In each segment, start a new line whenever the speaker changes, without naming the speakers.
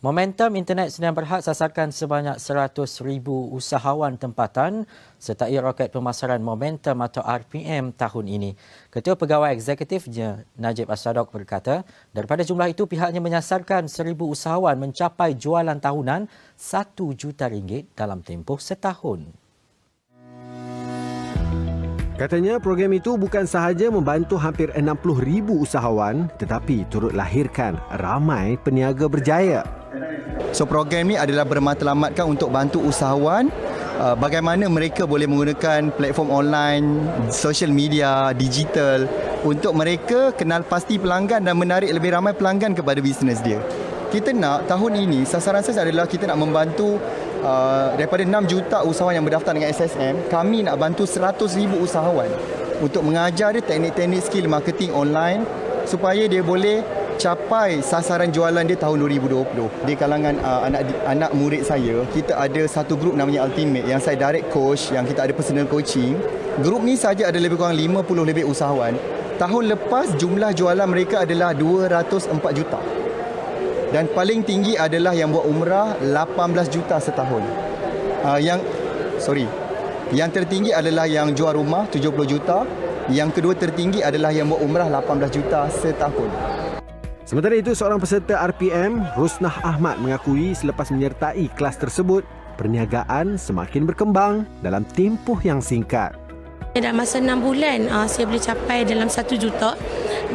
Momentum Internet Sdn Bhd sasarkan sebanyak 100,000 usahawan tempatan sertai roket pemasaran Momentum atau RPM tahun ini. Ketua Pegawai Eksekutifnya Najib As-Sadok berkata, daripada jumlah itu pihaknya menyasarkan 1,000 usahawan mencapai jualan tahunan RM1 juta dalam tempoh setahun.
Katanya program itu bukan sahaja membantu hampir 60,000 usahawan tetapi turut lahirkan ramai peniaga berjaya.
So program ni adalah bermatlamatkan untuk bantu usahawan bagaimana mereka boleh menggunakan platform online, social media, digital untuk mereka kenal pasti pelanggan dan menarik lebih ramai pelanggan kepada bisnes dia. Kita nak tahun ini sasaran saya adalah kita nak membantu daripada 6 juta usahawan yang berdaftar dengan SSM, kami nak bantu 100,000 usahawan untuk mengajar dia teknik-teknik skill marketing online supaya dia boleh capai sasaran jualan dia tahun 2020. Di kalangan anak murid saya, kita ada satu grup namanya Ultimate yang saya direct coach, yang kita ada personal coaching. Grup ni saja ada lebih kurang 50 lebih usahawan. Tahun lepas jumlah jualan mereka adalah 204 juta. Dan paling tinggi adalah yang buat umrah 18 juta setahun. Yang tertinggi adalah yang jual rumah 70 juta. Yang kedua tertinggi adalah yang buat umrah 18 juta setahun.
Sementara itu, seorang peserta RPM, Rusnah Ahmad mengakui selepas menyertai kelas tersebut, perniagaan semakin berkembang dalam tempoh yang singkat.
Dalam masa 6 bulan, saya boleh capai dalam 1 juta.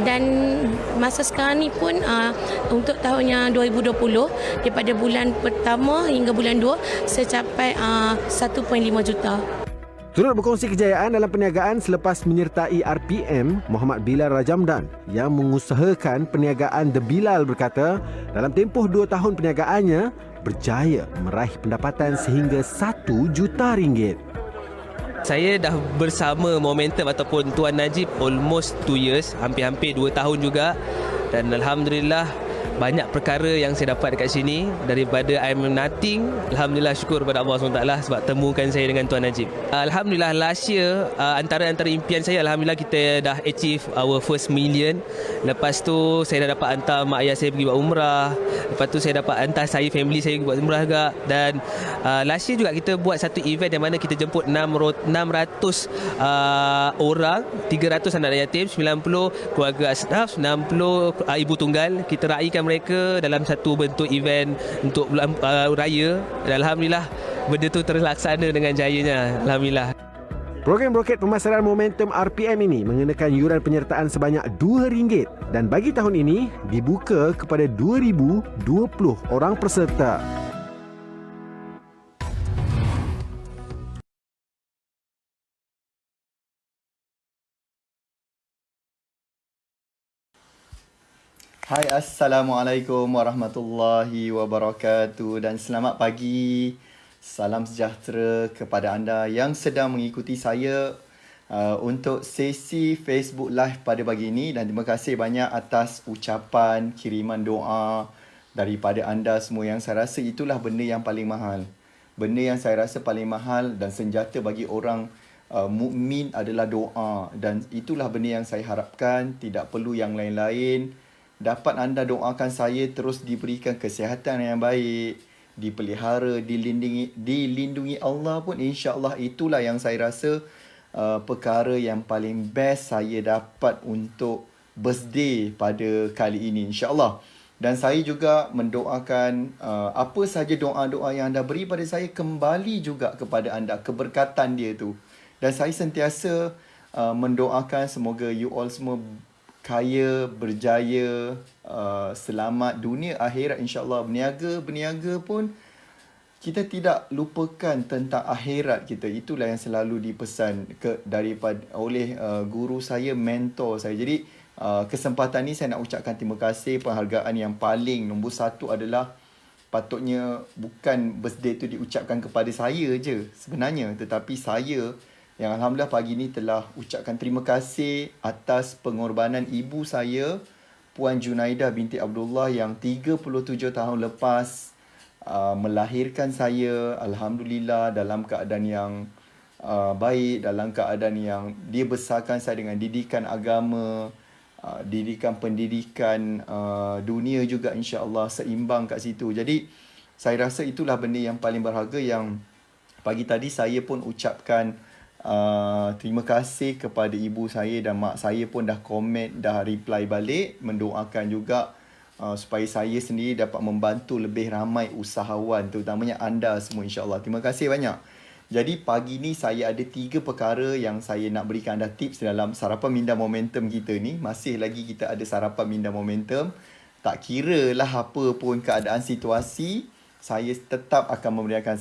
Dan masa sekarang ni pun untuk tahunnya 2020, daripada bulan pertama hingga bulan 2, saya capai 1.5 juta.
Turut berkongsi kejayaan dalam perniagaan selepas menyertai RPM, Muhammad Bilal Rajamdan yang mengusahakan perniagaan The Bilal berkata, dalam tempoh 2 tahun perniagaannya, berjaya meraih pendapatan sehingga RM1 juta.
Saya dah bersama Momentum ataupun Tuan Najib almost 2 years, hampir-hampir 2 tahun juga, dan Alhamdulillah banyak perkara yang saya dapat dekat sini. Daripada I'm nothing, Alhamdulillah syukur kepada Allah SWT sebab temukan saya dengan Tuan Najib. Alhamdulillah last year, antara impian saya, Alhamdulillah kita dah achieve our first million. Lepas tu saya dah dapat hantar mak ayah saya pergi buat umrah. Lepas tu saya dapat hantar family saya buat umrah juga. Dan last year juga kita buat satu event yang mana kita jemput 600 orang, 300 anak yatim, 90 keluarga asnaf, 60 ibu tunggal. Kita raikan mereka dalam satu bentuk event untuk bulan raya. Dan Alhamdulillah benda tu terlaksana dengan jayanya. Alhamdulillah.
Program roket pemasaran Momentum RPM ini mengenakan yuran penyertaan sebanyak RM2 dan bagi tahun ini dibuka kepada 2,020 orang peserta.
Hai, Assalamualaikum warahmatullahi wabarakatuh dan selamat pagi. Salam sejahtera kepada anda yang sedang mengikuti saya untuk sesi Facebook Live pada pagi ini, dan terima kasih banyak atas ucapan, kiriman doa daripada anda semua yang saya rasa itulah benda yang paling mahal. Benda yang saya rasa paling mahal dan senjata bagi orang mukmin adalah doa, dan itulah benda yang saya harapkan, tidak perlu yang lain-lain. Dapat anda doakan saya terus diberikan kesihatan yang baik, dipelihara, dilindungi Allah pun, insya-Allah itulah yang saya rasa perkara yang paling best saya dapat untuk birthday pada kali ini, insya-Allah. Dan saya juga mendoakan apa saja doa-doa yang anda beri pada saya kembali juga kepada anda, keberkatan dia tu. Dan saya sentiasa mendoakan semoga you all semua kaya, berjaya, selamat dunia akhirat, insya-Allah. Berniaga pun kita tidak lupakan tentang akhirat kita. Itulah yang selalu dipesan oleh guru saya, mentor saya. Jadi kesempatan ni saya nak ucapkan terima kasih. Penghargaan yang paling nombor 1 adalah patutnya bukan birthday tu diucapkan kepada saya je sebenarnya, tetapi saya yang Alhamdulillah pagi ni telah ucapkan terima kasih atas pengorbanan ibu saya, Puan Junaidah binti Abdullah, yang 37 tahun lepas melahirkan saya, Alhamdulillah dalam keadaan yang baik, dalam keadaan yang dia besarkan saya dengan didikan agama, didikan pendidikan dunia juga insya-Allah seimbang kat situ. Jadi saya rasa itulah benda yang paling berharga yang pagi tadi saya pun ucapkan terima kasih kepada ibu saya dan mak saya pun dah komen, dah reply balik, mendoakan juga supaya saya sendiri dapat membantu lebih ramai usahawan, terutamanya anda semua insya-Allah. Terima kasih banyak. Jadi pagi ni saya ada 3 perkara yang saya nak berikan anda tips dalam sarapan minda momentum kita ni. Masih lagi kita ada sarapan minda momentum. Tak kira lah apa pun keadaan situasi, saya tetap akan memberikan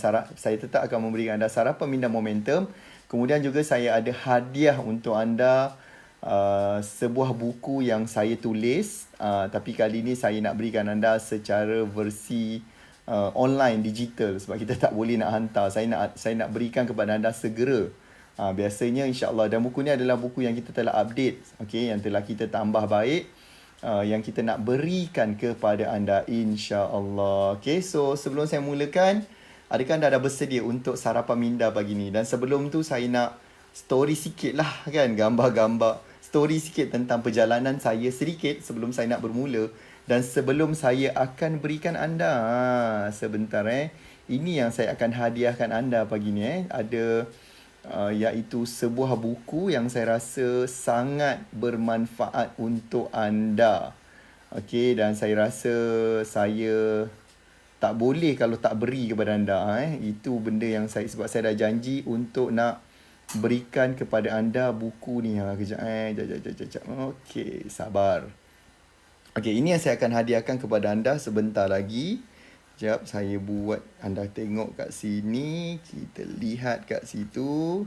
anda sarapan minda momentum. Kemudian juga saya ada hadiah untuk anda, sebuah buku yang saya tulis, tapi kali ni saya nak berikan anda secara versi online digital sebab kita tak boleh nak hantar. Saya nak berikan kepada anda segera. Biasanya insya-Allah, dan buku ni adalah buku yang kita telah update, okey, yang telah kita tambah baik, yang kita nak berikan kepada anda insya-Allah. Okey, so sebelum saya mulakan, adakah anda dah bersedia untuk sarapan minda pagi ni? Dan sebelum tu saya nak story sikit lah kan, gambar-gambar story sikit tentang perjalanan saya sedikit sebelum saya nak bermula. Dan sebelum saya akan berikan anda, sebentar ini yang saya akan hadiahkan anda pagi ni ada iaitu sebuah buku yang saya rasa sangat bermanfaat untuk anda. Okey, dan saya rasa saya tak boleh kalau tak beri kepada anda. Itu benda yang sebab saya dah janji untuk nak berikan kepada anda buku ni. Kejap. Okey, sabar. Okey, ini yang saya akan hadiahkan kepada anda sebentar lagi. Sekejap, saya buat anda tengok kat sini. Kita lihat kat situ.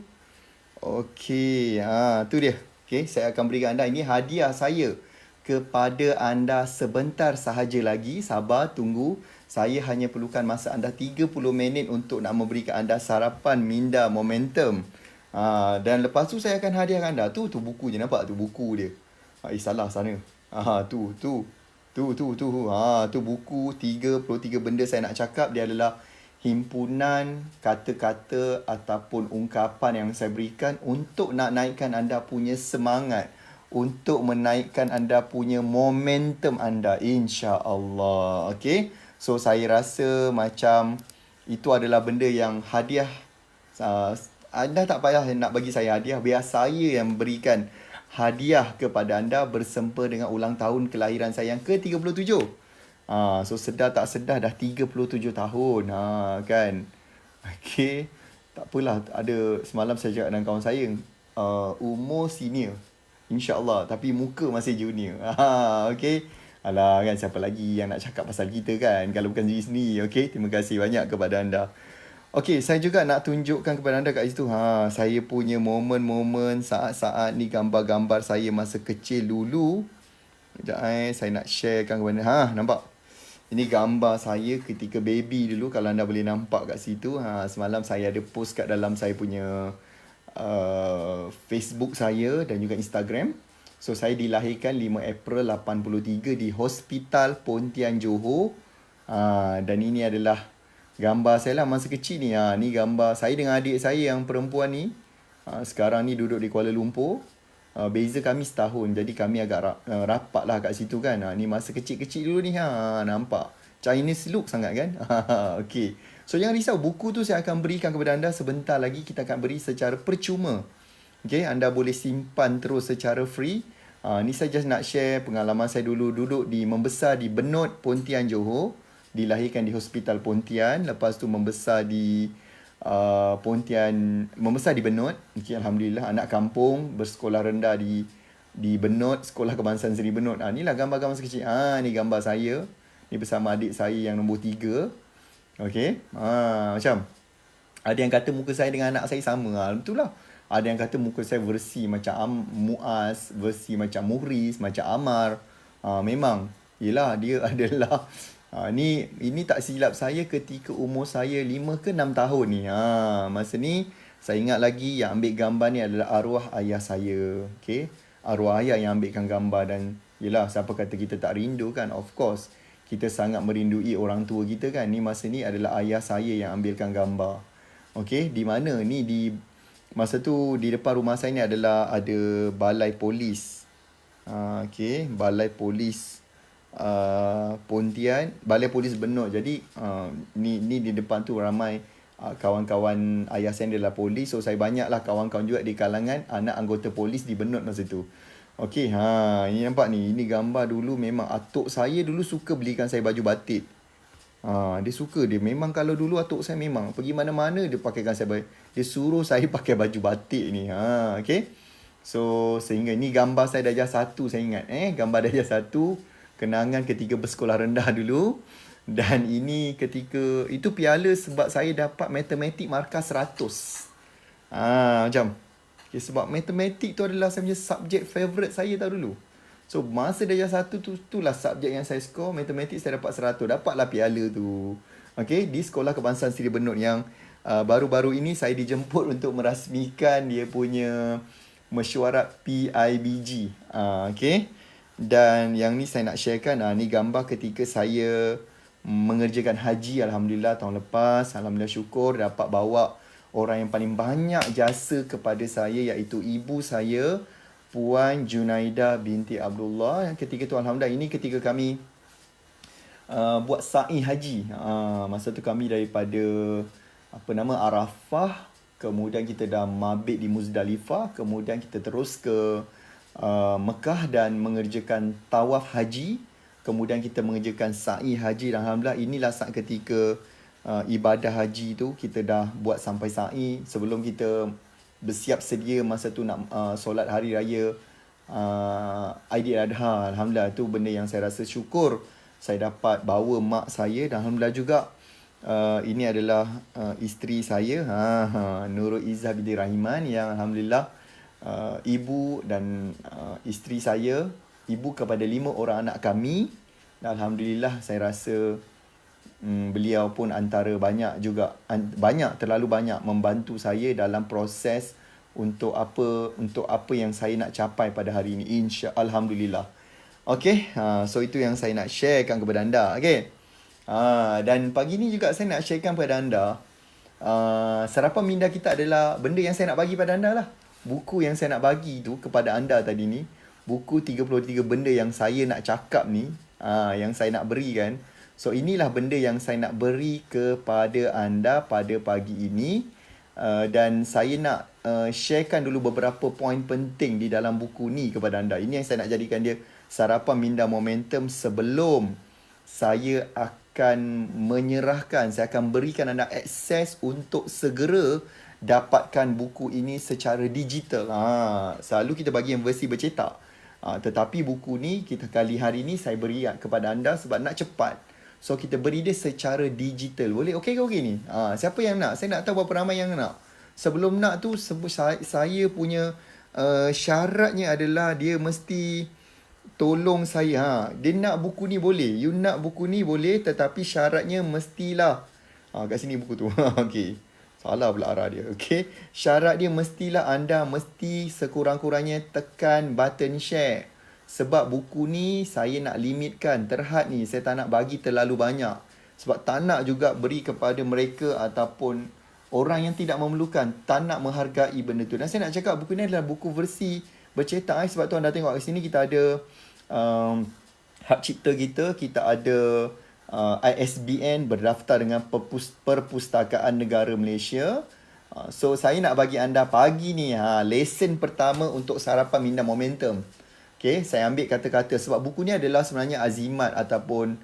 Okey, tu dia. Okey, saya akan berikan anda. Ini hadiah saya kepada anda sebentar sahaja lagi. Sabar, tunggu. Saya hanya perlukan masa anda 30 minit untuk nak memberikan anda sarapan minda momentum. Dan lepas tu saya akan hadiahkan anda. Tu buku je, nampak tu buku dia. Salah sana. Tu buku 33 benda saya nak cakap. Dia adalah himpunan kata-kata ataupun ungkapan yang saya berikan untuk nak naikkan anda punya semangat, untuk menaikkan anda punya momentum anda insya-Allah. Okey. So saya rasa macam itu adalah benda yang hadiah. Anda tak payah nak bagi saya hadiah, biar saya yang berikan hadiah kepada anda bersempa dengan ulang tahun kelahiran saya yang ke-37. So sedar tak sedar dah 37 tahun. Kan. Okey. Tak apalah, ada semalam saya cakap dengan kawan saya, umur senior insya-Allah, tapi muka masih junior. Okey. Alah kan, siapa lagi yang nak cakap pasal kita kan kalau bukan diri sendiri. Okey, terima kasih banyak kepada anda. Okey, saya juga nak tunjukkan kepada anda kat situ. Saya punya momen-momen, saat-saat ni, gambar-gambar saya masa kecil dulu. Sekejap saya nak sharekan kepada anda. Nampak? Ini gambar saya ketika baby dulu, kalau anda boleh nampak kat situ. Semalam saya ada post kat dalam saya punya Facebook saya dan juga Instagram. So saya dilahirkan 5 April 83 di Hospital Pontian Johor. Dan ini adalah gambar saya lah masa kecil ni. Ni gambar saya dengan adik saya yang perempuan ni. Sekarang ni duduk di Kuala Lumpur. Beza kami setahun. Jadi kami agak rapat lah kat situ kan. Ni masa kecil-kecil dulu ni. Nampak? Chinese look sangat kan? Okay. So jangan risau. Buku tu saya akan berikan kepada anda sebentar lagi. Kita akan beri secara percuma. Okay. Anda boleh simpan terus secara free. Ni saya just nak share pengalaman saya dulu duduk membesar di Benut, Pontian, Johor. Dilahirkan di Hospital Pontian, lepas tu membesar di membesar di Benut. Okay, alhamdulillah, anak kampung, bersekolah rendah di Benut, Sekolah Kebangsaan Seri Benut. Inilah gambar-gambar masa kecil. Ni gambar saya. Ni bersama adik saya yang nombor 3. Okey. Macam ada yang kata muka saya dengan anak saya sama. Betul lah. Ada yang kata muka saya versi macam Muaz, versi macam Muhriz, macam Amar. Memang, yelah, dia adalah ini tak silap saya ketika umur saya 5 ke 6 tahun ni. Masa ni saya ingat lagi yang ambil gambar ni adalah arwah ayah saya. Okey. Arwah ayah yang ambilkan gambar. Dan yelah, siapa kata kita tak rindu kan? Of course, kita sangat merindui orang tua kita kan. Ni masa ni adalah ayah saya yang ambilkan gambar. Okey, di mana ni? Masa tu di depan rumah saya ni ada balai polis. Okey, Balai Polis Pontian, Balai Polis Benut. Jadi ni di depan tu ramai kawan-kawan ayah saya adalah polis. So saya banyaklah kawan-kawan juga di kalangan anak anggota polis di Benut masa tu. Okey, ini nampak ni. Ini gambar dulu memang atuk saya dulu suka belikan saya baju batik. Dia suka dia. Memang kalau dulu atuk saya memang pergi mana-mana dia pakaikan saya baju. Dia suruh saya pakai baju batik ni. Okey. So sehingga ni gambar saya darjah 1 saya ingat. Gambar darjah 1 kenangan ketika bersekolah rendah dulu. Dan ini ketika itu piala sebab saya dapat matematik markah 100. Macam. Okay, sebab matematik tu adalah saya punya subjek favourite saya tahu dulu. So masa darjah 1 tu, itulah subjek yang saya score. Matematik saya dapat 100. Dapatlah piala tu. Okay, di Sekolah Kebangsaan Seri Benut yang baru-baru ini saya dijemput untuk merasmikan dia punya mesyuarat PIBG. Okay. Dan yang ni saya nak sharekan. Ni gambar ketika saya mengerjakan haji. Alhamdulillah tahun lepas. Alhamdulillah syukur dapat bawa orang yang paling banyak jasa kepada saya iaitu ibu saya, Puan Junaida binti Abdullah. Yang ketika tu Alhamdulillah ini ketika kami buat sa'i haji. Masa tu kami daripada Arafah, kemudian kita dah mabit di Muzdalifah, kemudian kita terus ke Mekah dan mengerjakan tawaf haji, kemudian kita mengerjakan sa'i haji. Dan Alhamdulillah inilah saat ketika ibadah haji tu kita dah buat sampai sa'i. Sebelum kita bersiap sedia masa tu nak solat hari raya Aidiladha. Alhamdulillah tu benda yang saya rasa syukur saya dapat bawa mak saya. Dan Alhamdulillah juga ini adalah isteri saya, Nurul Izzah binti Rahiman, yang Alhamdulillah ibu dan isteri saya, ibu kepada 5 orang anak kami. Dan Alhamdulillah saya rasa beliau pun antara terlalu banyak membantu saya dalam proses untuk apa yang saya nak capai pada hari ini, Alhamdulillah. Okay, so itu yang saya nak sharekan kepada anda. Okay, dan pagi ni juga saya nak sharekan kepada anda sarapan minda kita adalah benda yang saya nak bagi pada anda lah. Buku yang saya nak bagi tu kepada anda tadi ni, buku 33 benda yang saya nak cakap ni, yang saya nak berikan. So inilah benda yang saya nak beri kepada anda pada pagi ini. Dan saya nak sharekan dulu beberapa poin penting di dalam buku ni kepada anda. Ini yang saya nak jadikan dia sarapan minda momentum sebelum saya akan menyerahkan, saya akan berikan anda akses untuk segera dapatkan buku ini secara digital. Selalu kita bagi yang versi bercetak. Tetapi buku ni kita kali hari ni saya beri kepada anda sebab nak cepat. So kita beri dia secara digital. Boleh? Okey ke okey ni? Siapa yang nak? Saya nak tahu berapa ramai yang nak. Sebelum nak tu saya punya syaratnya adalah dia mesti tolong saya. Dia nak buku ni boleh. You nak buku ni boleh, tetapi syaratnya mestilah. Kat sini buku tu. Okey. Salah pula arah dia. Okey. Syarat dia mestilah anda mesti sekurang-kurangnya tekan button share. Sebab buku ni saya nak limitkan, terhad ni. Saya tak nak bagi terlalu banyak. Sebab tak nak juga beri kepada mereka ataupun orang yang tidak memerlukan. Tak nak menghargai benda tu. Dan saya nak cakap buku ni adalah buku versi bercetak. Sebab tu anda tengok kat sini kita ada hak cipta kita. Kita ada ISBN berdaftar dengan Perpustakaan Negara Malaysia. So saya nak bagi anda pagi ni lesen pertama untuk sarapan minda momentum. Okay, saya ambil kata-kata sebab buku ni adalah sebenarnya azimat ataupun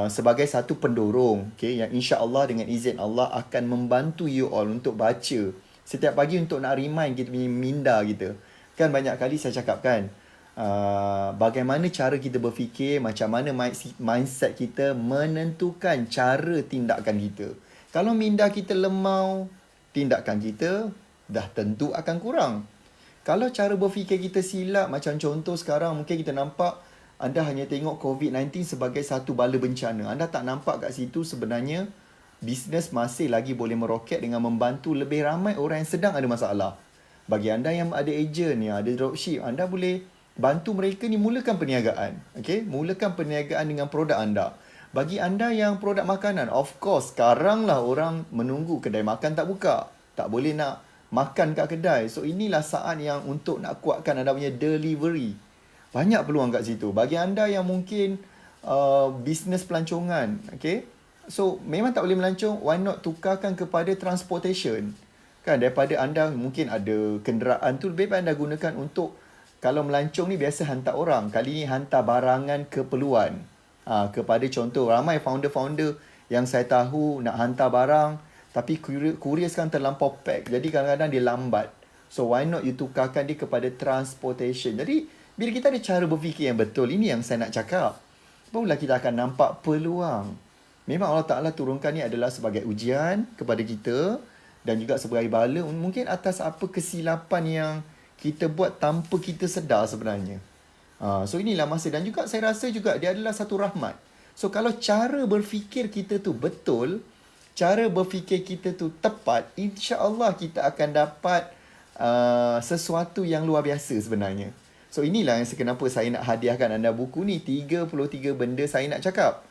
sebagai satu pendorong, okay, yang insya-Allah dengan izin Allah akan membantu you all untuk baca setiap pagi untuk nak remind kita punya minda kita. Kan banyak kali saya cakap kan, bagaimana cara kita berfikir, macam mana mindset kita menentukan cara tindakan kita. Kalau minda kita lemau, tindakan kita dah tentu akan kurang. Kalau cara berfikir kita silap, macam contoh sekarang mungkin kita nampak anda hanya tengok COVID-19 sebagai satu bala bencana. Anda tak nampak kat situ sebenarnya bisnes masih lagi boleh meroket dengan membantu lebih ramai orang yang sedang ada masalah. Bagi anda yang ada ejen, yang ada dropship, anda boleh bantu mereka ni mulakan perniagaan. Okay? Mulakan perniagaan dengan produk anda. Bagi anda yang produk makanan, of course sekarang lah orang menunggu kedai makan tak buka. Tak boleh nak makan kat kedai. So inilah saat yang untuk nak kuatkan anda punya delivery. Banyak peluang kat situ. Bagi anda yang mungkin bisnes pelancongan, okay? So, memang tak boleh melancong, why not tukarkan kepada transportation? Kan, daripada anda mungkin ada kenderaan tu, lebih baik anda gunakan untuk, kalau melancong ni biasa hantar orang. Kali ni hantar barangan keperluan. Kepada contoh, ramai founder-founder yang saya tahu nak hantar barang, tapi courier sekarang terlampau pack. Jadi kadang-kadang dia lambat. So, why not you tukarkan dia kepada transportation? Jadi, bila kita ada cara berfikir yang betul, ini yang saya nak cakap, barulah kita akan nampak peluang. Memang Allah Ta'ala turunkan ni adalah sebagai ujian kepada kita dan juga sebagai bala mungkin atas apa kesilapan yang kita buat tanpa kita sedar sebenarnya. So inilah masa, dan juga saya rasa juga dia adalah satu rahmat. So kalau cara berfikir kita tu betul, cara berfikir kita tu tepat, insya-Allah kita akan dapat sesuatu yang luar biasa sebenarnya. So inilah yang kenapa saya nak hadiahkan anda buku ni. 33 benda saya nak cakap.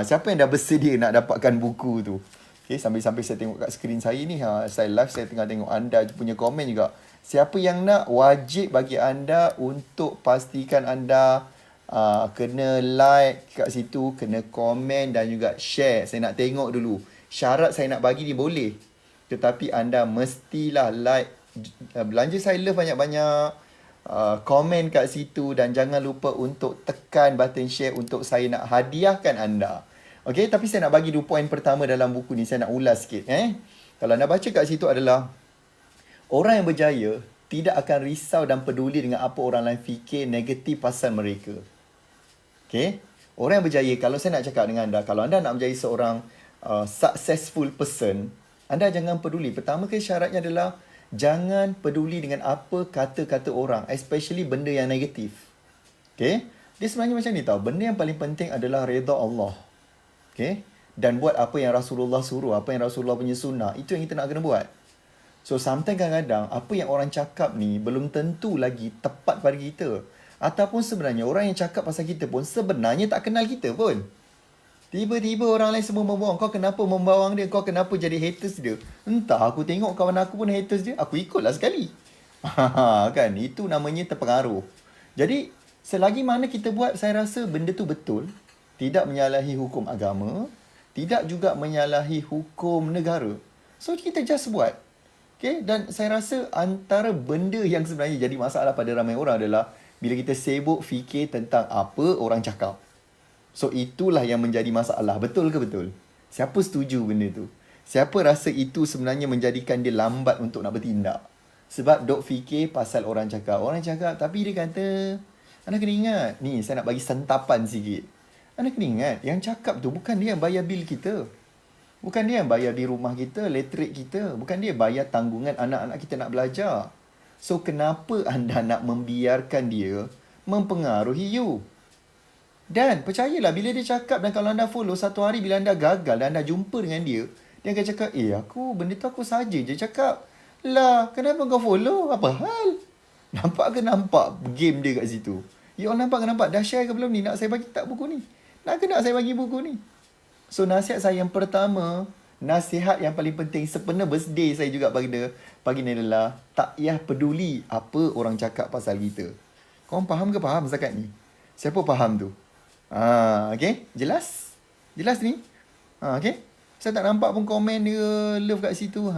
Siapa yang dah bersedia nak dapatkan buku tu? Okay, sambil-sambil saya tengok kat skrin saya ni, saya live, saya tengah tengok anda punya komen juga. Siapa yang nak, wajib bagi anda untuk pastikan anda kena like kat situ, kena komen dan juga share. Saya nak tengok dulu. Syarat saya nak bagi ni boleh, tetapi anda mestilah like. Belanja saya love banyak-banyak. Komen kat situ dan jangan lupa untuk tekan button share untuk saya nak hadiahkan anda. Okey, tapi saya nak bagi 2 poin pertama dalam buku ni, saya nak ulas sikit. Kalau anda baca kat situ adalah, orang yang berjaya tidak akan risau dan peduli dengan apa orang lain fikir negatif pasal mereka. Okey, orang yang berjaya, kalau saya nak cakap dengan anda, kalau anda nak menjadi seorang successful person, anda jangan peduli. Pertama ke syaratnya adalah jangan peduli dengan apa kata-kata orang, especially benda yang negatif. Okay? Dia sebenarnya macam ni tau. Benda yang paling penting adalah redha Allah. Okay? Dan buat apa yang Rasulullah suruh, apa yang Rasulullah punya sunnah. Itu yang kita nak kena buat. So, sometimes kadang-kadang, apa yang orang cakap ni belum tentu lagi tepat pada kita. Ataupun sebenarnya, orang yang cakap pasal kita pun sebenarnya tak kenal kita pun. Tiba-tiba orang lain semua membuang. Kau kenapa membawang dia? Kau kenapa jadi haters dia? Entah, aku tengok kawan aku pun haters dia. Aku ikutlah sekali. Kan? Itu namanya terpengaruh. Jadi, selagi mana kita buat, saya rasa benda tu betul. Tidak menyalahi hukum agama. Tidak juga menyalahi hukum negara. So, kita just buat. Okay? Dan saya rasa antara benda yang sebenarnya jadi masalah pada ramai orang adalah bila kita sibuk fikir tentang apa orang cakap. So, itulah yang menjadi masalah. Betul ke betul? Siapa setuju benda tu? Siapa rasa itu sebenarnya menjadikan dia lambat untuk nak bertindak? Sebab dok fikir pasal orang cakap. Orang cakap, tapi dia kata, anda kena ingat. Ni, saya nak bagi sentapan sikit. Anda kena ingat, yang cakap tu bukan dia yang bayar bil kita. Bukan dia yang bayar di rumah kita, elektrik kita. Bukan dia bayar tanggungan anak-anak kita nak belajar. So, kenapa anda nak membiarkan dia mempengaruhi you? Dan percayalah, bila dia cakap dan kalau anda follow, satu hari bila anda gagal dan anda jumpa dengan dia, dia akan cakap, benda tu aku saja je cakap. Lah, kenapa kau follow? Apa hal? Nampak ke nampak game dia kat situ? You all nampak ke nampak? Dah share ke belum ni? Nak saya bagi tak buku ni? Nak ke nak saya bagi buku ni? So, nasihat saya yang pertama, nasihat yang paling penting, sepenuh birthday saya juga bagi ni adalah, tak payah peduli apa orang cakap pasal kita. Korang faham ke faham zakat ni? Siapa faham tu? Okay? Jelas? Jelas ni? Okay? Saya tak nampak pun komen dia love kat situ.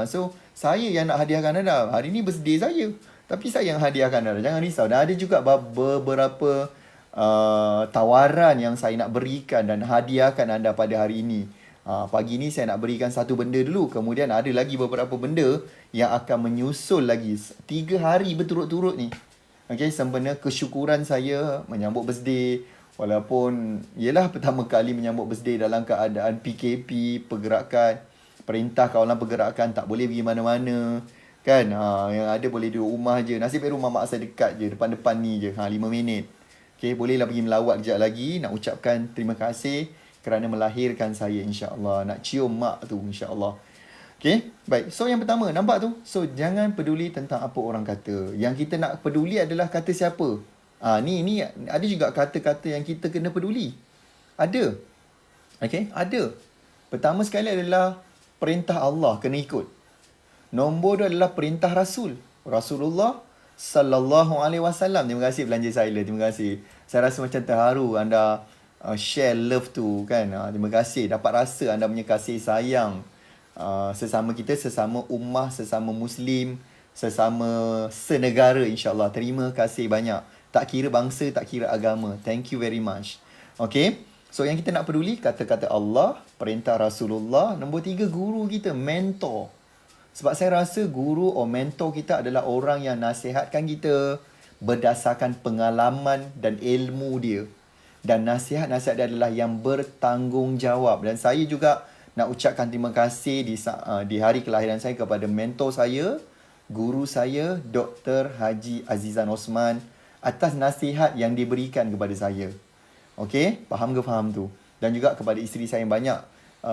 So, saya yang nak hadiahkan anda. Hari ni birthday saya. Tapi saya yang hadiahkan anda. Jangan risau. Dan ada juga beberapa tawaran yang saya nak berikan dan hadiahkan anda pada hari ini. Pagi ni saya nak berikan satu benda dulu. Kemudian ada lagi beberapa benda yang akan menyusul lagi. 3 hari berturut-turut ni. Okay? Sempena kesyukuran saya menyambut birthday. Walaupun, yelah pertama kali menyambut birthday dalam keadaan PKP, pergerakan, perintah kawalan pergerakan, tak boleh pergi mana-mana. Kan? Yang ada boleh duduk rumah je. Nasib baik rumah mak saya dekat je, depan-depan ni je. 5 minit. Okay, bolehlah pergi melawat kejap lagi. Nak ucapkan terima kasih kerana melahirkan saya, insya-Allah. Nak cium mak tu, insya-Allah. Okay, baik. So, yang pertama, nampak tu? So, jangan peduli tentang apa orang kata. Yang kita nak peduli adalah kata siapa. Ni ada juga kata-kata yang kita kena peduli. Ada. Okay, ada. Pertama sekali adalah perintah Allah kena ikut. Nombor 2 adalah perintah Rasul. Rasulullah sallallahu alaihi wasallam. Terima kasih belanja Saila. Terima kasih. Saya rasa macam terharu anda share love tu kan. Terima kasih. Dapat rasa anda punya kasih sayang sesama kita, sesama ummah, sesama Muslim, sesama senegara, insyaAllah. Terima kasih banyak. Tak kira bangsa, tak kira agama. Thank you very much. Okay. So yang kita nak peduli, kata-kata Allah, perintah Rasulullah. Nombor 3, guru kita, mentor. Sebab saya rasa guru atau mentor kita adalah orang yang nasihatkan kita berdasarkan pengalaman dan ilmu dia. Dan nasihat-nasihat dia adalah yang bertanggungjawab. Dan saya juga nak ucapkan terima kasih di hari kelahiran saya kepada mentor saya, guru saya, Dr. Haji Azizan Osman, atas nasihat yang diberikan kepada saya. Okey, faham ke faham tu? Dan juga kepada isteri saya yang banyak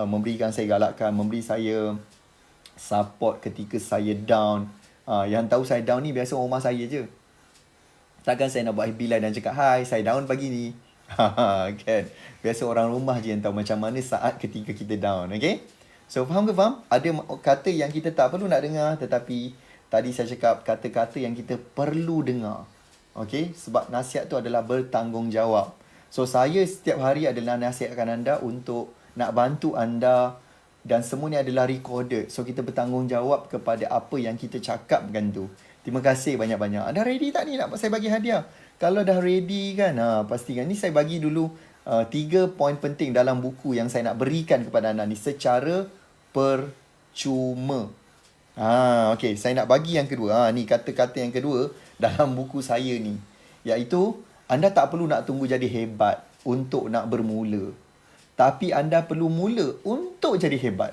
memberikan saya galakan, memberi saya support ketika saya down. Yang tahu saya down ni biasa rumah saya je. Takkan saya nak buat FB Live dan cakap, "Hai, saya down pagi ni." Kan? Biasa orang rumah je yang tahu macam mana saat ketika kita down. Okay? So, faham ke faham? Ada kata yang kita tak perlu nak dengar, tetapi tadi saya cakap kata-kata yang kita perlu dengar. Okay? Sebab nasihat tu adalah bertanggungjawab. So, saya setiap hari adalah nasihatkan anda untuk nak bantu anda. Dan semua ni adalah recorded. So, kita bertanggungjawab kepada apa yang kita cakapkan tu. Terima kasih banyak-banyak. Anda ready tak ni nak saya bagi hadiah? Kalau dah ready kan, pastikan. Ni saya bagi dulu 3 poin penting dalam buku yang saya nak berikan kepada anda ni secara percuma. Okay, saya nak bagi yang kedua. Ni kata-kata yang kedua dalam buku saya ni. Iaitu, anda tak perlu nak tunggu jadi hebat untuk nak bermula. Tapi anda perlu mula untuk jadi hebat.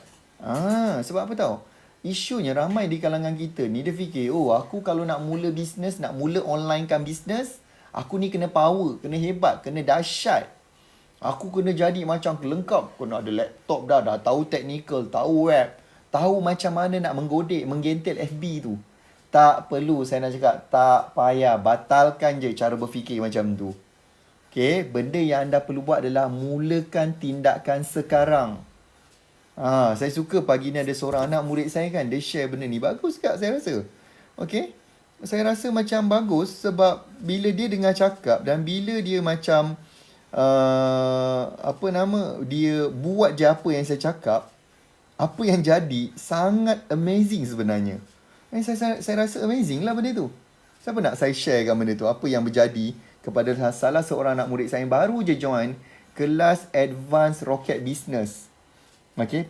Sebab apa tahu? Isunya ramai di kalangan kita ni dia fikir, aku kalau nak mula bisnes, nak mula online kan bisnes, aku ni kena power, kena hebat, kena dahsyat. Aku kena jadi macam lengkap, kena ada laptop dah tahu technical, tahu web, tahu macam mana nak menggodek, menggentil FB tu. Tak perlu, saya nak cakap, tak payah, batalkan je cara berfikir macam tu. Okay, benda yang anda perlu buat adalah mulakan tindakan sekarang. Saya suka pagi ni ada seorang anak murid saya kan, dia share benda ni. Bagus tak saya rasa? Okay, saya rasa macam bagus sebab bila dia dengar cakap dan bila dia macam, dia buat je apa yang saya cakap, apa yang jadi sangat amazing sebenarnya. Saya rasa amazing lah benda tu. Siapa nak saya sharekan benda tu, apa yang berjadi kepada salah seorang anak murid saya yang baru je join kelas Advanced Rocket Business. Okay,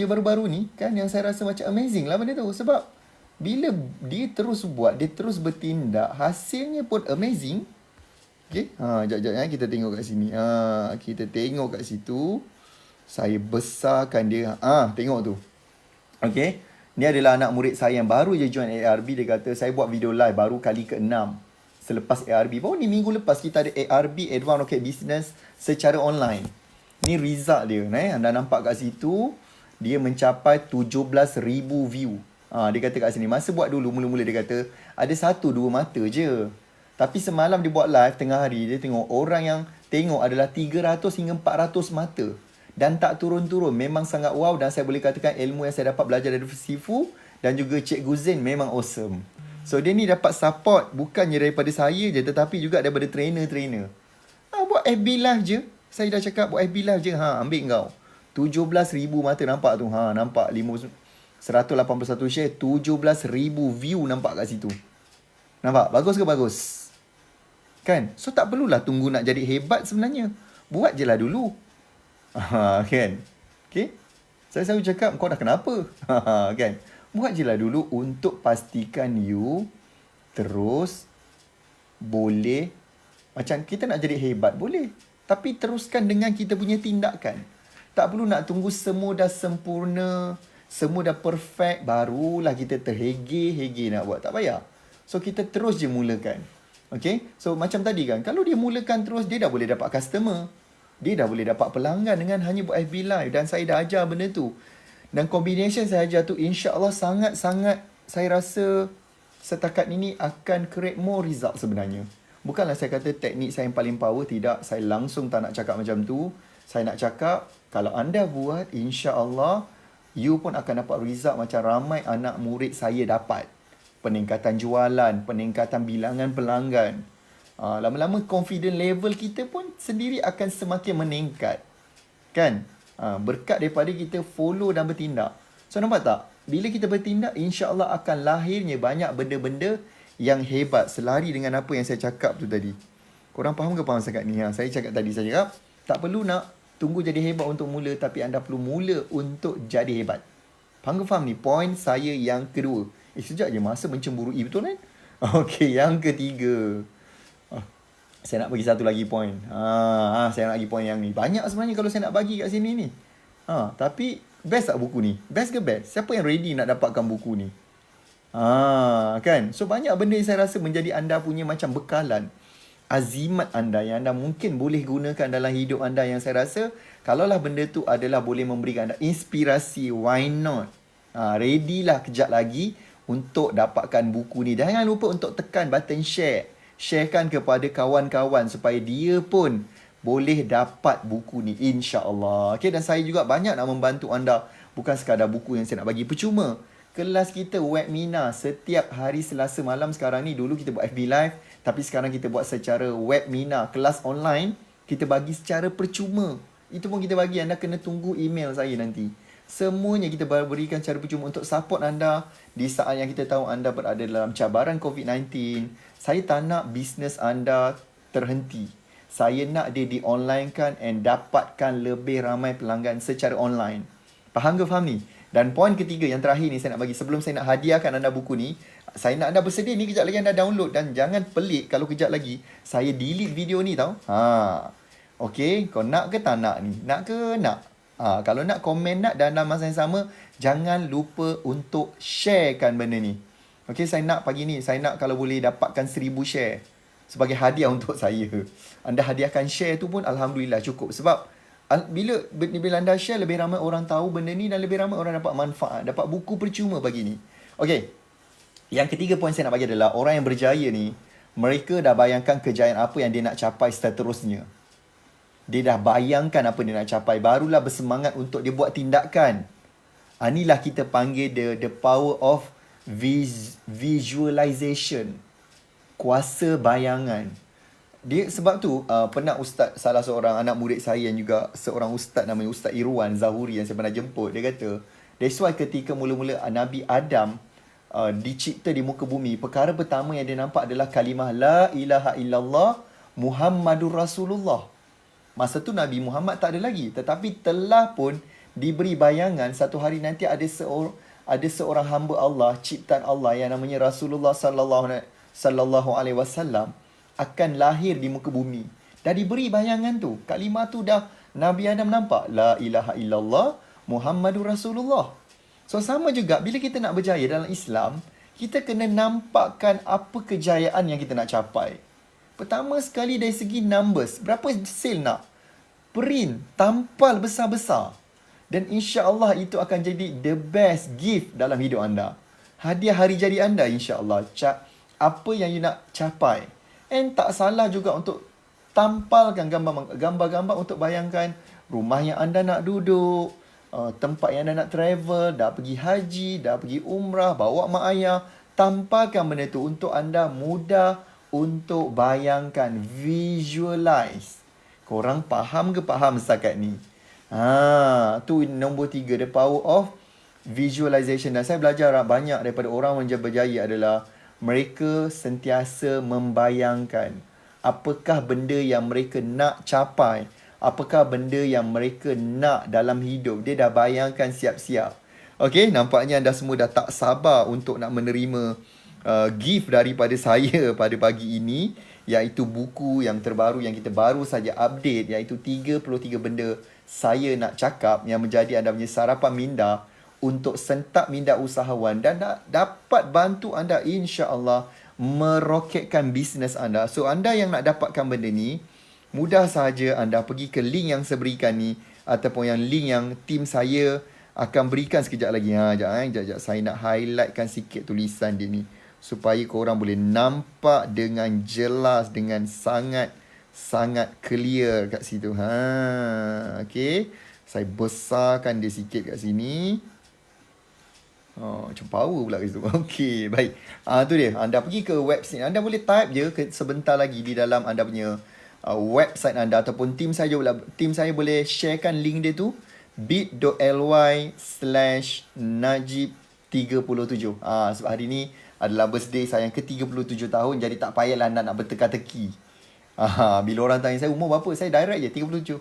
baru-baru ni kan, yang saya rasa macam amazing lah benda tu. Sebab bila dia terus buat, dia terus bertindak, hasilnya pun amazing. Okay, sekejap kita tengok kat sini. Kita tengok kat situ. Saya besarkan dia. Tengok tu. Okay, ni adalah anak murid saya yang baru je join ARB. Dia kata, saya buat video live baru kali ke-6 selepas ARB. Baru ni minggu lepas kita ada ARB, Advanced Rocket Business, secara online. Ni result dia. Anda nampak kat situ, dia mencapai 17,000 view. Dia kata kat sini, masa buat dulu, mula-mula dia kata, ada 1-2 mata je. Tapi semalam dia buat live tengah hari, dia tengok orang yang tengok adalah 300 hingga 400 mata. Dan tak turun-turun. Memang sangat wow. Dan saya boleh katakan ilmu yang saya dapat belajar dari Sifu dan juga Cikgu Zain memang awesome. So, dia ni dapat support bukannya daripada saya je, tetapi juga daripada trainer-trainer. Buat FB live je. Saya dah cakap buat FB live je. Ambil kau. 17,000 mata nampak tu. Nampak 181 share. 17,000 view nampak kat situ. Nampak? Bagus ke bagus? Kan? So, tak perlulah tunggu nak jadi hebat sebenarnya. Buat je lah dulu. Kan? Okay? Saya selalu cakap, kau dah kenapa? Kan? Buat je lah dulu untuk pastikan you terus boleh. Macam kita nak jadi hebat, boleh. Tapi teruskan dengan kita punya tindakan. Tak perlu nak tunggu semua dah sempurna, semua dah perfect, barulah kita terhege-hege nak buat. Tak payah. So, kita terus je mulakan. Okay? So, macam tadi kan, kalau dia mulakan terus, dia dah boleh dapat customer. Dia dah boleh dapat pelanggan dengan hanya buat FB Live. Dan saya dah ajar benda tu. Dan combination saya ajar tu, insya-Allah sangat-sangat, saya rasa setakat ini akan create more result sebenarnya. Bukanlah saya kata teknik saya yang paling power. Tidak, saya langsung tak nak cakap macam tu. Saya nak cakap, kalau anda buat, insya-Allah you pun akan dapat result macam ramai anak murid saya dapat. Peningkatan jualan, peningkatan bilangan pelanggan. Lama-lama confident level kita pun sendiri akan semakin meningkat. Kan? Berkat daripada kita follow dan bertindak. So nampak tak? Bila kita bertindak, insya-Allah akan lahirnya banyak benda-benda yang hebat selari dengan apa yang saya cakap tu tadi. Korang faham ke faham sangat ni? Saya cakap tadi, saya cakap tak perlu nak tunggu jadi hebat untuk mula, tapi anda perlu mula untuk jadi hebat. Faham ke faham ni? Poin saya yang kedua. Sekejap je, masa mencemburui betul kan? Okey, yang ketiga. Saya nak bagi satu lagi poin. Saya nak bagi poin yang ni. Banyak sebenarnya kalau saya nak bagi kat sini ni. Tapi best tak buku ni? Best ke best? Siapa yang ready nak dapatkan buku ni? Kan? So banyak benda yang saya rasa menjadi anda punya macam bekalan. Azimat anda yang anda mungkin boleh gunakan dalam hidup anda, yang saya rasa kalaulah benda tu adalah boleh memberikan anda inspirasi, why not? Ready lah kejap lagi untuk dapatkan buku ni. Jangan lupa untuk tekan button share. Sharekan kepada kawan-kawan supaya dia pun boleh dapat buku ni, insya-Allah. Okay, dan saya juga banyak nak membantu anda. Bukan sekadar buku yang saya nak bagi percuma. Kelas kita webinar setiap hari Selasa malam sekarang ni. Dulu kita buat FB Live, tapi sekarang kita buat secara webinar. Kelas online kita bagi secara percuma. Itu pun kita bagi, anda kena tunggu email saya nanti. Semuanya kita berikan secara percuma untuk support anda di saat yang kita tahu anda berada dalam cabaran COVID-19. Saya tak nak bisnes anda terhenti. Saya nak dia di-onlinekan and dapatkan lebih ramai pelanggan secara online. Faham ke faham ni? Dan poin ketiga yang terakhir ni saya nak bagi sebelum saya nak hadiahkan anda buku ni. Saya nak anda bersedia ni kejap lagi anda download. Dan jangan pelik kalau kejap lagi saya delete video ni tau. Okay, kau nak ke tak nak ni? Nak ke nak? Kalau nak komen nak dan dalam masa yang sama, jangan lupa untuk sharekan benda ni. Okay, saya nak pagi ni, saya nak kalau boleh dapatkan 1000 share sebagai hadiah untuk saya. Anda hadiahkan share tu pun Alhamdulillah cukup. Sebab bila anda share, lebih ramai orang tahu benda ni dan lebih ramai orang dapat manfaat, dapat buku percuma pagi ni. Okay, yang ketiga poin saya nak bagi adalah orang yang berjaya ni, mereka dah bayangkan kejayaan apa yang dia nak capai seterusnya. Dia dah bayangkan apa dia nak capai, barulah bersemangat untuk dia buat tindakan. Inilah kita panggil the power of visualization. Kuasa bayangan. Dia sebab tu pernah ustaz, salah seorang anak murid saya yang juga seorang ustaz namanya Ustaz Irwan Zahuri yang saya pernah jemput, dia kata that's why ketika mula-mula Nabi Adam dicipta di muka bumi, perkara pertama yang dia nampak adalah kalimah la ilaha illallah Muhammadur Rasulullah. Masa tu Nabi Muhammad tak ada lagi, tetapi telah pun diberi bayangan satu hari nanti ada seorang hamba Allah, ciptaan Allah yang namanya Rasulullah sallallahu alaihi wasallam akan lahir di muka bumi. Dah diberi bayangan tu. Kalimah tu dah Nabi Adam nampak. La ilaha illallah Muhammadur Rasulullah. So sama juga bila kita nak berjaya dalam Islam, kita kena nampakkan apa kejayaan yang kita nak capai. Pertama sekali dari segi numbers. Berapa sale nak? Print, tampal besar-besar. Dan insya-Allah itu akan jadi the best gift dalam hidup anda. Hadiah hari jadi anda, insya-Allah. Apa yang you nak capai. And tak salah juga untuk tampalkan gambar-gambar untuk bayangkan rumah yang anda nak duduk, tempat yang anda nak travel, dah pergi haji, dah pergi umrah, bawa mak ayah. Tampalkan benda tu untuk anda mudah untuk bayangkan, visualize. Korang faham ke faham setakat ni? Tu nombor 3, the power of visualization. Dan saya belajar banyak daripada orang yang berjaya adalah mereka sentiasa membayangkan apakah benda yang mereka nak capai, apakah benda yang mereka nak dalam hidup. Dia dah bayangkan siap-siap. Okey, nampaknya anda semua dah tak sabar untuk nak menerima gift daripada saya pada pagi ini, iaitu buku yang terbaru yang kita baru saja update, iaitu 33 benda saya nak cakap yang menjadi anda punya sarapan minda untuk sentap minda usahawan dan dapat bantu anda insya-Allah meroketkan bisnes anda. So anda yang nak dapatkan benda ni, mudah sahaja anda pergi ke link yang saya berikan ni ataupun yang link yang tim saya akan berikan sekejap lagi. Sekejap. Saya nak highlightkan sikit tulisan dia ni supaya korang boleh nampak dengan jelas, dengan sangat clear kat situ. Okey. Saya besarkan dia sikit kat sini. Macam power pula kat situ. Okey, baik. Tu dia. Anda pergi ke website. Anda boleh type je sebentar lagi di dalam anda punya website anda ataupun tim saya boleh sharekan link dia tu bit.ly/Najib37. Sebab hari ni adalah birthday saya yang ke-37 tahun, jadi tak payahlah nak berteka-teki. Bila orang tanya saya umur berapa, saya direct je 37.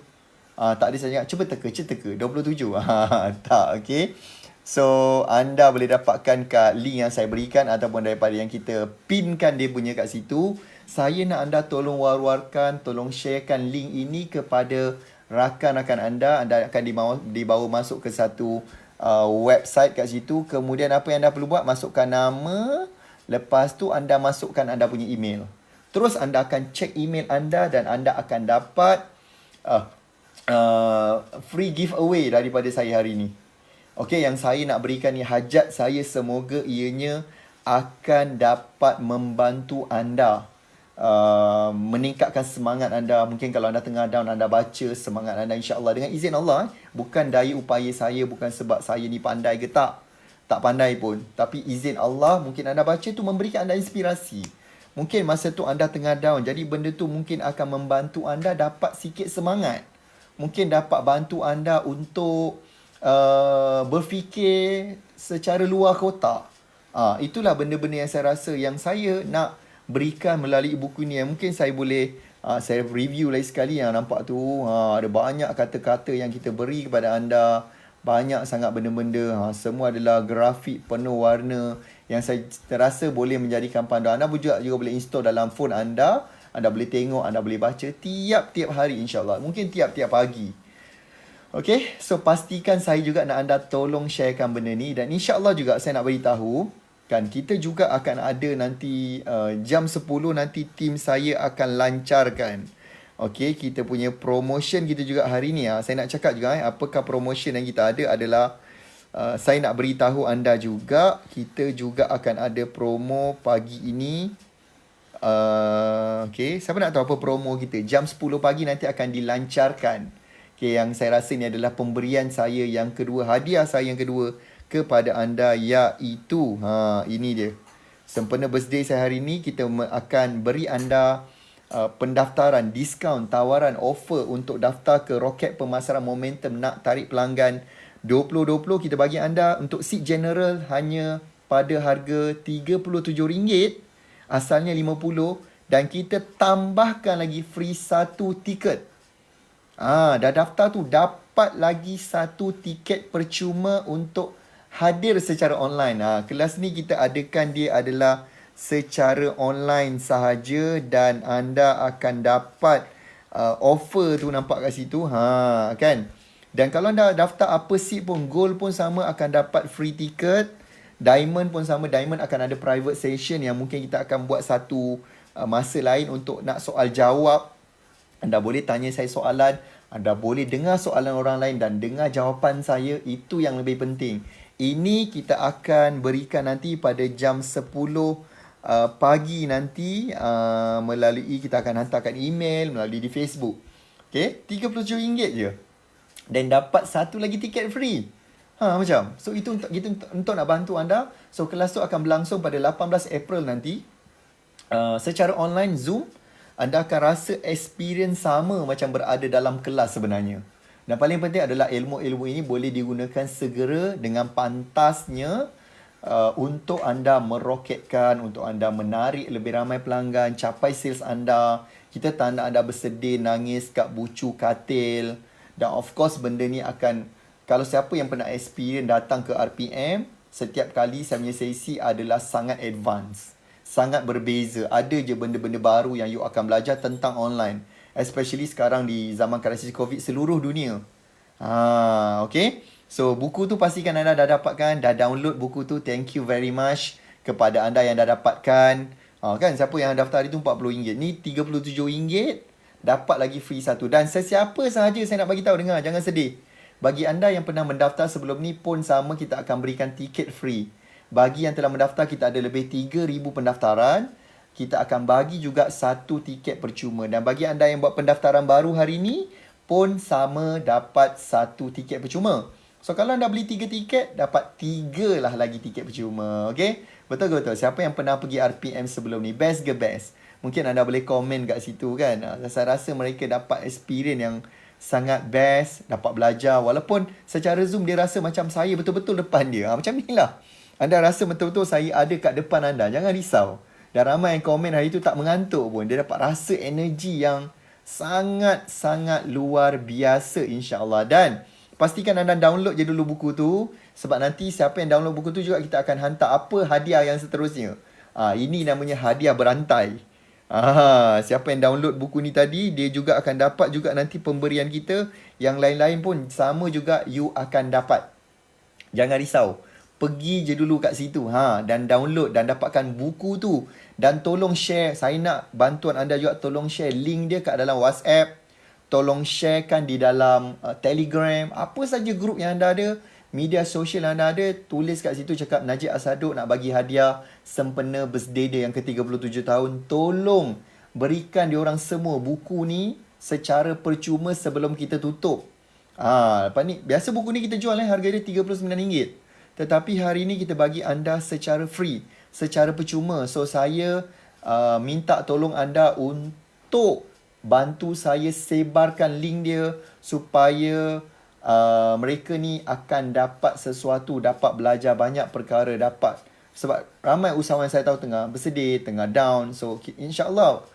Tak ada saya cakap cuba teka 27. Tak, okey. So anda boleh dapatkan kat link yang saya berikan ataupun daripada yang kita pinkan dia punya kat situ. Saya nak anda tolong war-warkan, tolong sharekan link ini kepada rakan-rakan anda. Anda akan dibawa masuk ke satu website kat situ. Kemudian apa yang anda perlu buat, masukkan nama. Lepas tu anda masukkan anda punya email. Terus anda akan check email anda dan anda akan dapat free giveaway daripada saya hari ni. Okey, yang saya nak berikan ni, hajat saya semoga ianya akan dapat membantu anda meningkatkan semangat anda. Mungkin kalau anda tengah down, anda baca, semangat anda insya-Allah dengan izin Allah. Bukan daya upaya saya, bukan sebab saya ni pandai ke tak pandai pun, tapi izin Allah. Mungkin anda baca tu memberikan anda inspirasi. Mungkin masa tu anda tengah down, jadi benda tu mungkin akan membantu anda dapat sikit semangat. Mungkin dapat bantu anda untuk berfikir secara luar kotak. Itulah benda-benda yang saya rasa yang saya nak berikan melalui buku ni. Mungkin saya boleh saya review lagi sekali. Yang nampak tu ada banyak kata-kata yang kita beri kepada anda. Banyak sangat benda-benda. Semua adalah grafik penuh warna yang saya rasa boleh menjadikan panduan. Anda juga boleh install dalam phone anda. Anda boleh tengok, anda boleh baca tiap-tiap hari insya-Allah. Mungkin tiap-tiap pagi. Okay, so pastikan saya juga nak anda tolong sharekan benda ni. Dan insya-Allah juga saya nak beritahu, kan, kita juga akan ada nanti jam 10 nanti tim saya akan lancarkan. Okay, kita punya promotion kita juga hari ni. Saya nak cakap juga apakah promotion yang kita ada adalah saya nak beritahu anda juga, kita juga akan ada promo pagi ini. Okay, siapa nak tahu apa promo kita? Jam 10 pagi nanti akan dilancarkan. Okay, yang saya rasa ni adalah pemberian saya yang kedua, hadiah saya yang kedua kepada anda, iaitu ini dia. Sempena birthday saya hari ni, kita akan beri anda pendaftaran, diskaun, tawaran, offer untuk daftar ke roket pemasaran momentum nak tarik pelanggan 2020. Kita bagi anda untuk seat general hanya pada harga RM37, asalnya RM50, dan kita tambahkan lagi free satu tiket. Dah daftar tu dapat lagi satu tiket percuma untuk hadir secara online. Kelas ni kita adakan dia adalah secara online sahaja dan anda akan dapat offer tu nampak kat situ. Kan? Dan kalau anda daftar apa seat pun, gold pun sama akan dapat free tiket. Diamond pun sama, diamond akan ada private session yang mungkin kita akan buat satu masa lain untuk nak soal jawab. Anda boleh tanya saya soalan, anda boleh dengar soalan orang lain dan dengar jawapan saya. Itu yang lebih penting. Ini kita akan berikan nanti pada jam 10 pagi nanti melalui, kita akan hantarkan email melalui di Facebook. Okay, RM37 je. Dan dapat satu lagi tiket free. Macam. So itu untuk nak bantu anda. So kelas tu akan berlangsung pada 18 April nanti. Secara online Zoom. Anda akan rasa experience sama macam berada dalam kelas sebenarnya. Dan paling penting adalah ilmu-ilmu ini boleh digunakan segera dengan pantasnya untuk anda meroketkan, untuk anda menarik lebih ramai pelanggan, capai sales anda. Kita tak nak anda bersedih, nangis kat bucu katil. Dan of course benda ni akan, kalau siapa yang pernah experience datang ke RPM, setiap kali saya punya sesi adalah sangat advance. Sangat berbeza. Ada je benda-benda baru yang you akan belajar tentang online. Especially sekarang di zaman krisis COVID seluruh dunia. Okay. So, buku tu pastikan anda dah dapatkan. Dah download buku tu. Thank you very much kepada anda yang dah dapatkan. Kan, siapa yang daftar itu RM40. Ni RM37. Dapat lagi free satu. Dan sesiapa sahaja saya nak bagi tahu, dengar. Jangan sedih. Bagi anda yang pernah mendaftar sebelum ni pun sama, kita akan berikan tiket free. Bagi yang telah mendaftar, kita ada lebih 3,000 pendaftaran. Kita akan bagi juga satu tiket percuma. Dan bagi anda yang buat pendaftaran baru hari ni, pun sama dapat satu tiket percuma. So kalau anda beli 3 tiket, dapat 3 lah lagi tiket percuma. Okay? Betul ke betul? Siapa yang pernah pergi RPM sebelum ni? Best ke best? Mungkin anda boleh komen kat situ kan. Saya rasa mereka dapat experience yang sangat best, dapat belajar. Walaupun secara Zoom dia rasa macam saya betul-betul depan dia. Macam ni lah. Anda rasa betul-betul saya ada kat depan anda. Jangan risau. Dan ramai yang komen hari tu tak mengantuk pun. Dia dapat rasa energi yang sangat-sangat luar biasa, insya-Allah. Dan pastikan anda download je dulu buku tu. Sebab nanti siapa yang download buku tu juga kita akan hantar apa hadiah yang seterusnya. Ini namanya hadiah berantai. Siapa yang download buku ni tadi, dia juga akan dapat juga nanti pemberian kita. Yang lain-lain pun sama juga you akan dapat. Jangan risau. Pergi je dulu kat situ dan download dan dapatkan buku tu. Dan tolong share. Saya nak bantuan anda juga, tolong share link dia kat dalam WhatsApp. Tolong sharekan di dalam Telegram. Apa saja grup yang anda ada, media sosial yang anda ada, tulis kat situ cakap Najib Asaduk nak bagi hadiah sempena birthday dia yang ke-37 tahun. Tolong berikan diorang semua buku ni secara percuma sebelum kita tutup. Lepas ni, biasa buku ni kita jual harga dia RM39. Tetapi hari ni kita bagi anda secara free, secara percuma. So saya minta tolong anda untuk bantu saya sebarkan link dia supaya mereka ni akan dapat sesuatu, dapat belajar banyak perkara, dapat. Sebab ramai usahawan saya tahu tengah bersedih, tengah down. So insya-Allah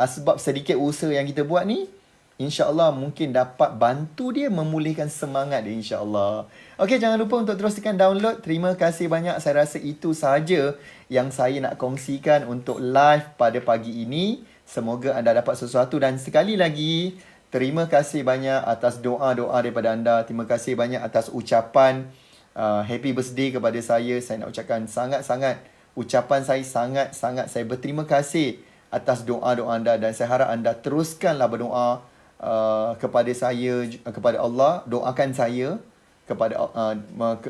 sebab sedikit usaha yang kita buat ni, insya-Allah mungkin dapat bantu dia memulihkan semangat dia, insya-Allah. Okey, jangan lupa untuk terus tekan download. Terima kasih banyak. Saya rasa itu sahaja yang saya nak kongsikan untuk live pada pagi ini. Semoga anda dapat sesuatu dan sekali lagi terima kasih banyak atas doa-doa daripada anda. Terima kasih banyak atas ucapan happy birthday kepada saya. Saya nak ucapkan sangat-sangat, ucapan saya sangat-sangat saya berterima kasih atas doa-doa anda. Dan saya harap anda teruskanlah berdoa kepada saya, kepada Allah. Doakan saya kepada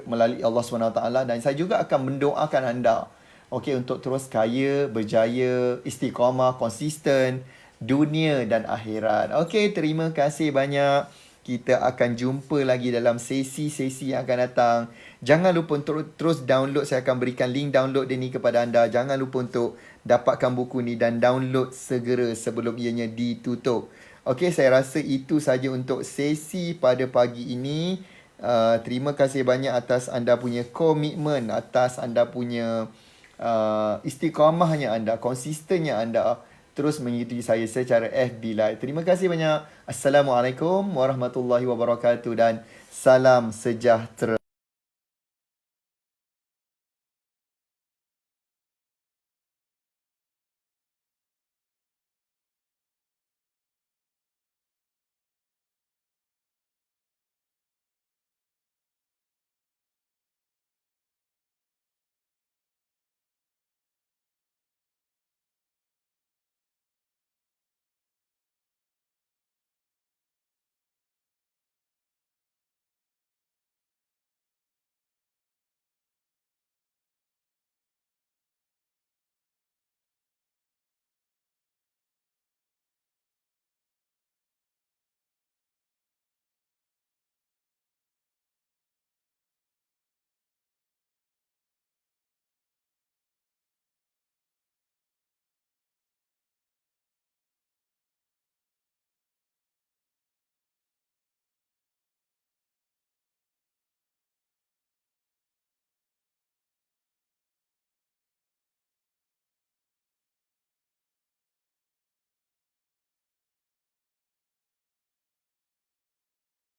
melalui Allah SWT. Dan saya juga akan mendoakan anda, okey, untuk terus kaya, berjaya, istiqamah, konsisten dunia dan akhirat. Okey, terima kasih banyak. Kita akan jumpa lagi dalam sesi-sesi yang akan datang. Jangan lupa untuk terus download. Saya akan berikan link download dia ni kepada anda. Jangan lupa untuk dapatkan buku ni dan download segera sebelum ianya ditutup. Okey, saya rasa itu saja untuk sesi pada pagi ini. Terima kasih banyak atas anda punya komitmen, atas anda punya istiqamahnya anda, konsistennya anda terus mengikuti saya secara FB Live. Terima kasih banyak. Assalamualaikum warahmatullahi wabarakatuh dan salam sejahtera.